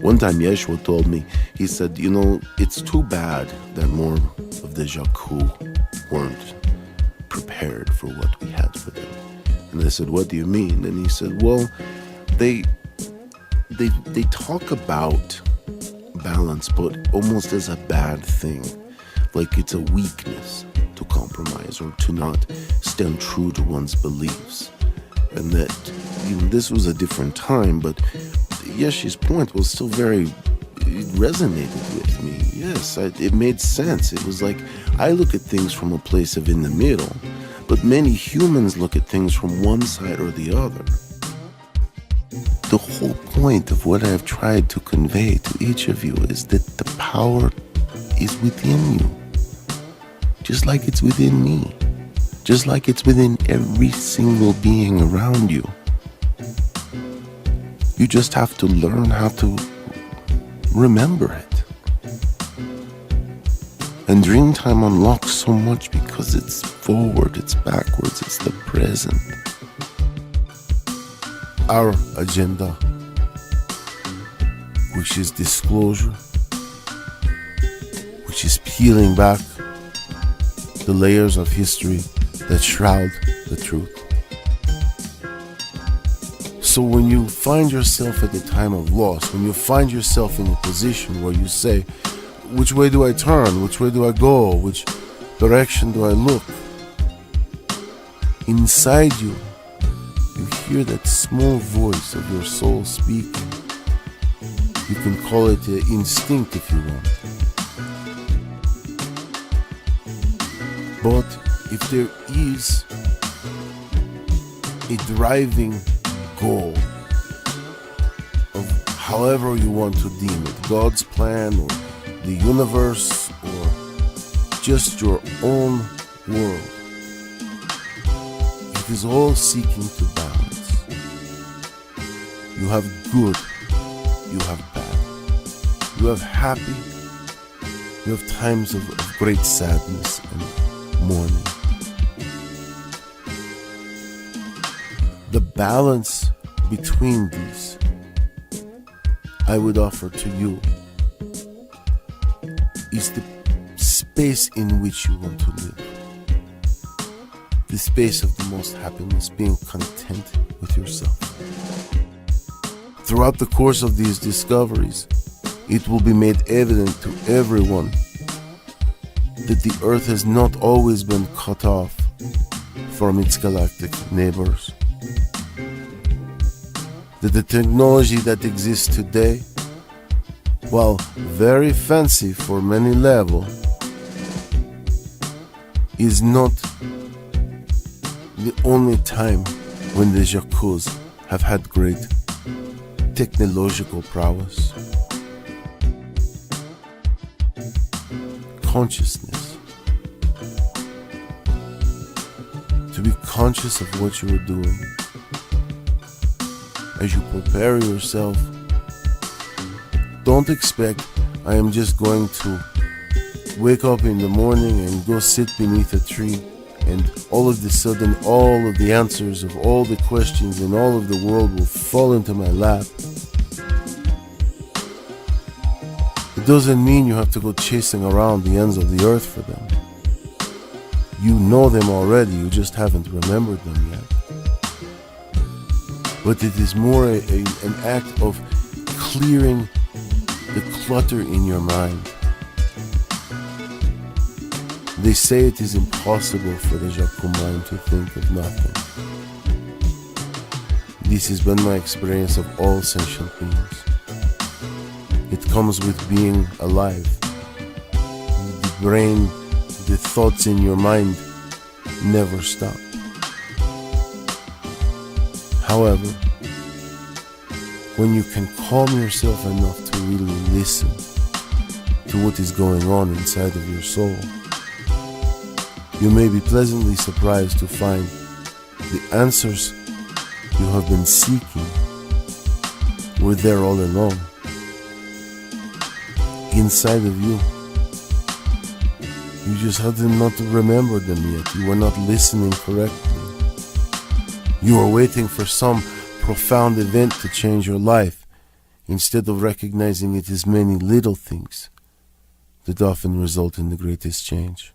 One time Yajweh told me, he said, it's too bad that more of the Jakku weren't prepared for what we had for them. And I said, what do you mean? And he said, well, they talk about balance, but almost as a bad thing, like it's a weakness to compromise or to not stand true to one's beliefs. And that this was a different time, but Yeshi's point was still it resonated with me. Yes, it made sense. It was like, I look at things from a place of in the middle, but many humans look at things from one side or the other. The whole point of what I've tried to convey to each of you is that the power is within you, just like it's within me, just like it's within every single being around you. You just have to learn how to remember it. And Dreamtime unlocks so much because it's forward, it's backwards, it's the present. Our agenda, which is disclosure, which is peeling back the layers of history that shroud the truth. So when you find yourself at a time of loss, when you find yourself in a position where you say, which way do I turn? Which way do I go? Which direction do I look? Inside you, you hear that small voice of your soul speaking. You can call it an instinct if you want. But if there is a driving goal of however you want to deem it, God's plan or the universe or just your own world, it is all seeking to balance. You have good, you have bad, you have happy, you have times of great sadness and mourning. The balance between these, I would offer to you, is the space in which you want to live. The space of the most happiness, being content with yourself. Throughout the course of these discoveries, it will be made evident to everyone that the earth has not always been cut off from its galactic neighbors. That the technology that exists today, while very fancy for many levels, is not the only time when the Jakkus have had great technological prowess. Consciousness. To be conscious of what you are doing as you prepare yourself. Don't expect I am just going to wake up in the morning and go sit beneath a tree and all of a sudden all of the answers of all the questions in all of the world will fall into my lap. It doesn't mean you have to go chasing around the ends of the earth for them. You know them already, you just haven't remembered them yet. But it is more an act of clearing the clutter in your mind. They say it is impossible for the Jakku mind to think of nothing. This has been my experience of all sentient beings. It comes with being alive. The brain, the thoughts in your mind never stop. However, when you can calm yourself enough to really listen to what is going on inside of your soul, you may be pleasantly surprised to find the answers you have been seeking were there all along, inside of you. You just had not remembered them yet. You were not listening correctly. You were waiting for some profound event to change your life. instead of recognizing it as many little things that often result in the greatest change.